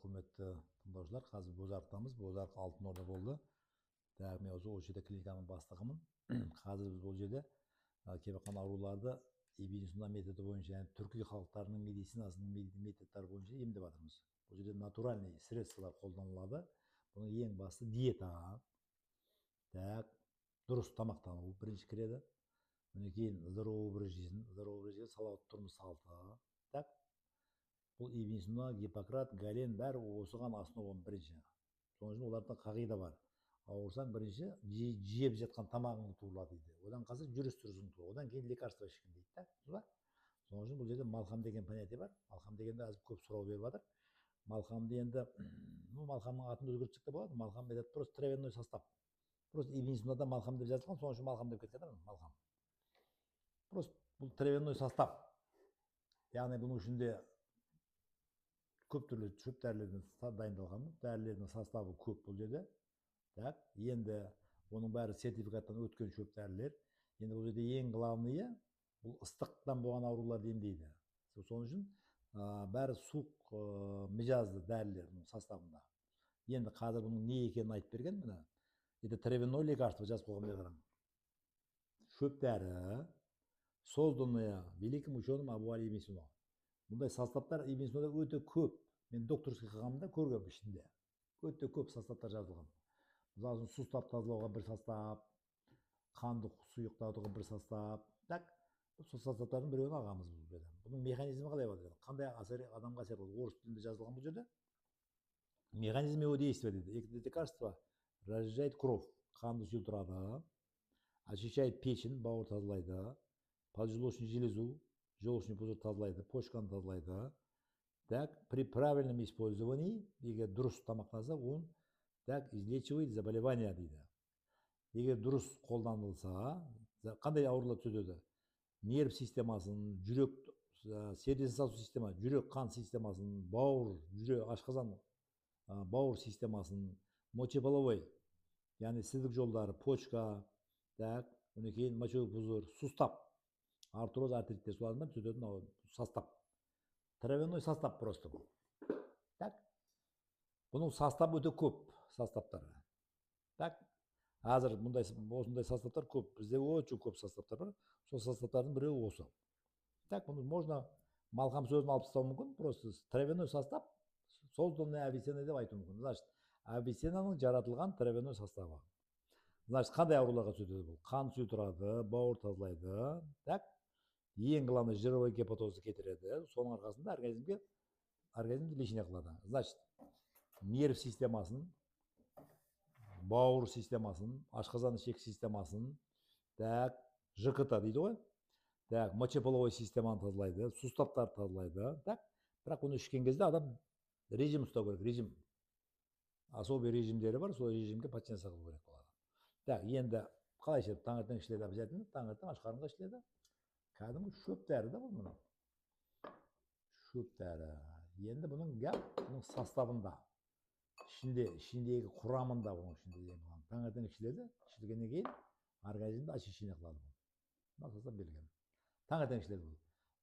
құрметті тыңдаушылар, қазір Бозарықтамыз. Бозарық Алтын Орда болды. Мен осы жерде клиниканың бастығымын. Қазір біз бұл жерде келіп жатқан ауруларды Ибн-Сина методы бойынша, яғни түркі халықтарының медицинасының методтары бойынша емдеп жатырмыз. Бұл жерде натуральный средстволар қолданылады. Бұның ең басты диета, дұрыс тамақтану бірінші кіреді. Одан кейін здоровый образ жизни, салауатты тұрмыс салты. Бұл Ибн-Сина, Гиппократ, Гален бәрі осыған основан бірінші. Соның үшін оларда қағида бар. Ауырсаң бірінші жеп жатқан тамағыңды турла дейді. Одан қалса жүріс-тұрысыңды турла. Одан кейін лекарство ішкін дейді. Соның үшін бұл жерде малхам деген понятие бар. Малхам дегенде аз көп сұрау беріп жатыр. Малхамды енді, малхамның атын өзгертсек те болады. Малхам это просто травяной состав. Просто Ибн-Синада малхам деп жазылған, соның үшін малхам деп кеткен. Малхам. Просто бұл травяной состав. Яғни бұның ішінде көп түрлі шөп дәрілерден дайындалған. Дәрілердің составы көп бұл жерде. Енді оның бәрі сертификаттан өткен шөп дәрілер. Енді бұл жерде ең главные бұл ыстықтан болған ауруларды емдейді. Соның үшін бәрі суық мижазды дәрілердің составында. Енді қазір бұның не екенін айтып берген міне. Это травяное лекарство жазып қойған қараң. Шөп дәрі, созданное великим ученым Абу Али ибн Сина. Бұндай составтар Ибн-Синада өте көп. Мен докторский қылғанымда көргенмін ішінде. Өте көп составтар жазылған. Мысалы үшін сустап тазалауға бір состав, қанды сұйықтатуға бір состав. Сол составтардың біреуін алғанбыз бұл жерде. Бұның механизмі қалай болады? Қандай адамға әсер болады? Орыс тілінде жазылған бұл жерде. Механизм его действия дейді. Это лекарство разжижает кровь, қанды сұйылтырады, очищает печень, бауыр тазалайды, поджелудочную железу, желчный пузырь тазалайды, почканы тазалайды. При правильном использовании, егер дұрыс тамақтанса, он излечивает заболевания дейді. Егер дұрыс қолданылса, қандай аурулар түзеді? Нерв системасын, жүрек, сердечно-сосудистая система, жүрек қан системасын, бауыр, жүрек, ашқазан, бауыр системасын, мочеполовой, яғни сідік жолдары, почка, одан кейін мочевой пузырь, сустав, артроз, артрит, солардан түзетін состав. Травяной состав просто бұл. Бұның составы өте көп составтары. Қазір осындай составтар көп. Бізде өте көп составтар бар. Сол составтардың біреуі осы. Бұны можно малхам сөзін алып тастау мүмкін. Просто травяной состав, созданный Авиценна деп айту мүмкін. Значит, Авиценнаның жаратылған травяной составы. Значит, қандай ауруларға түседі бұл? Қан сұйылтырады, бауыр тазалайды. Ең главный жировой гепатозды кетіреді. Соның арқасында организмді лишний қылады. Значит, нерв системасын, бауыр системасын, ашқазан ішек системасын, ЖКТ дейді ғой. Мочеполовой системаны тазалайды, суставтарды тазалайды. Бірақ оны ішкен кезде адам режим ұстау керек, режим. Особый режимдері бар, сол режимге подчиняться қылу керек болады. Енді қалай ішеді? Таңертең ішіледі, обязательно. Таңертең аш қарынға ішіледі. Кәдімгі шөп дәрі да бұл мұның. Шөп дәрі. Енді бұның составында, ішіндегі құрамында бұның ішінде ең. Таңертең ішіледі, ішілгеннен кейін организмді очищение қылады бұл. Бұл состав берілген. Таңертең ішіледі бұл.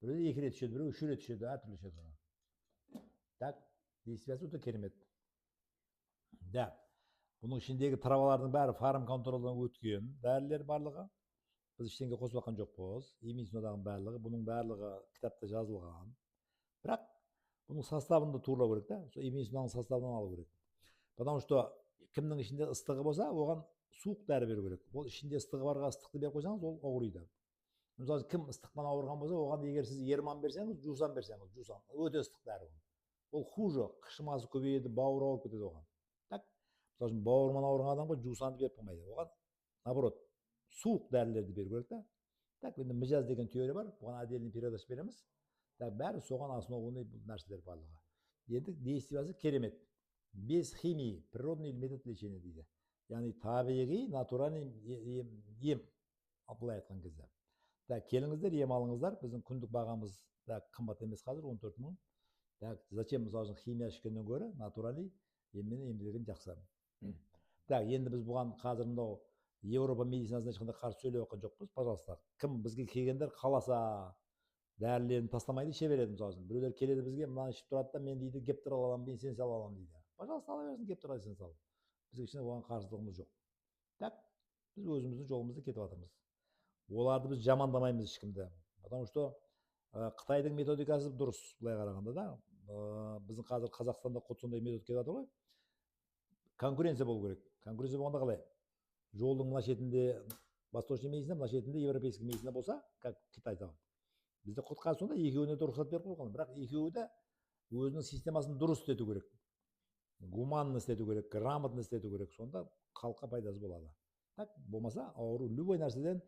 Біреуде 2 рет ішеді, біреуде 3 рет ішеді, әртүрлі ішеді. Действиясы өте керемет. Бұның ішіндегі травалардың бәрі фармконтролдан өткен дәрілер барлығы. Біз ештеңе қосып жатқан жоқпыз. Ибн-Синадағы барлығы, бұның барлығы кітапта жазылған. Бірақ бұның составында турлау керек та. Сол Ибн-Синаның составынан алу керек. Потому что кімнің ішінде ыстығы болса, оған суық дәрі беру керек. Ол ішінде ыстығы барға ыстықты беріп қойсаңыз, ол ауырады. Мысалы, кім ыстықпен ауырған болса, оған егер сіз ерман берсеңіз, жусан берсеңіз, жусан өте ыстық дәрі ол. Ол хуже, қышымасы көбейеді, бауыры ауырып кетеді оған. Мысалы үшін бауырман ауырған адамға жусанды беріп қоймайды. Оған наоборот суық дәрілерді беру керек та. Енді мижаз деген теория бар, бұған отдельный передача береміз. Бәрі соған основанный нәрселер барлығы. Енді действиясы керемет. Без химии, природный метод лечения дейді. Яғни табиғи, натуральный ем, былай айтқан кезде. Келіңіздер, ем алыңыздар. Біздің күндік бағамыз қымбат емес қазір, 14 мың. Зачем мысалы үшін химия ішкеннен гөрі натуральный еммен емделген жақсы. Енді біз бұған қазір мынау Европа медицинасына ешқандай қарсы сөйлеп жатқан жоқпыз. Пожалуйста, кім бізге келгендер қаласа, дәрілерін тастамайды, іше береді. Мысалы үшін біреулер келеді бізге, мынаны ішіп тұрады да, мен дейді гептер ала аламын, лицензия ала аламын дейді. Пожалуйста, ала берсін, гептер лицензия ал. Біздің ішінде оған қарсылығымыз жоқ. Так, біз өзіміздің жолымызда кетіп жатырмыз. Оларды біз жамандамаймыз ешкімді. Потому что Қытайдың методикасы дұрыс, былай қарағанда да. Біздің қазір Қазақстанда құт сондай метод келіп жатыр ғой. Конкуренция болу керек. Конкуренция болғанда қалай? Жолдың мына шетінде восточный медицина, мына шетінде европейский медицина болса, как Қытайда. Бізде құт қазір сонда екеуіне де рұқсат беріп қойған. Бірақ екеуі де өзінің системасын дұрыс істету керек. Гуманно істету керек, грамотно істету керек. Сонда халыққа пайдасы болады. Так, болмаса ауру любой нәрседен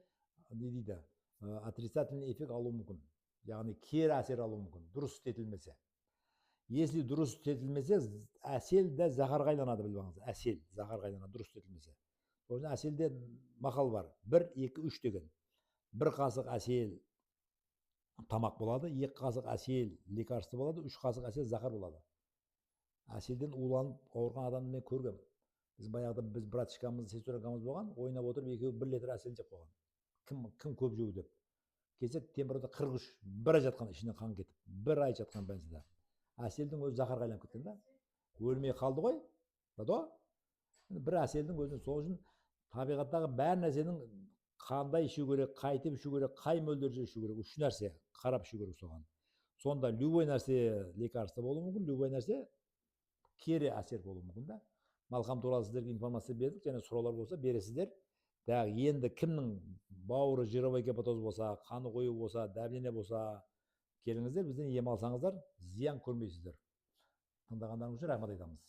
не дейді, отрицательный эффект алуы мүмкін. Яғни кері әсер алуы мүмкін, дұрыс істетілмесе. Если дұрыс істетілмесе, әсел де зәһарға айланады, біліп алыңыз. Әсел зәһарға айланады, дұрыс істетілмесе. Сол үшін әселде мақал бар. 1, 2, 3 деген. 1 қасық әсел тамақ болады, 2 қасық әсел лекарство болады, 3 қасық әсел зәһар болады. Әселден уланып ауырған адамды мен көргем. Біз баяғыда братишкамыз, сестренкамыз болған, ойнап отырып екеуі 1 литр әсел жеп қойған. Кім көп жеу деп. Келсек температура 43, бір ай жатқан, ішінен қан кетіп, 1 ай жатқан больницада. Әселдің өзі зәһарға айланып кеткен да. Өлмей қалды ғой. Бір әселдің өзін, сол үшін табиғаттағы бәр нәрсенің қандай ішу керек, қайтып ішу керек, қай мөлдерде ішу керек, 3 нәрсе қарап ішу керек соған. Сонда любой нәрсе лекарство болуы мүмкін, любой нәрсе кері әсер болуы мүмкін да. Малхам туралы сіздерге информация бердік, және сұраулар болса бересіздер. Енді кімнің бауыры жировой гепатоз болса, қаны қою болса, давление болса, келіңіздер, бізден ем алсаңыздар, зиян көрмейсіздер. Тыңдағандарыңыз үшін рахмет айтамыз.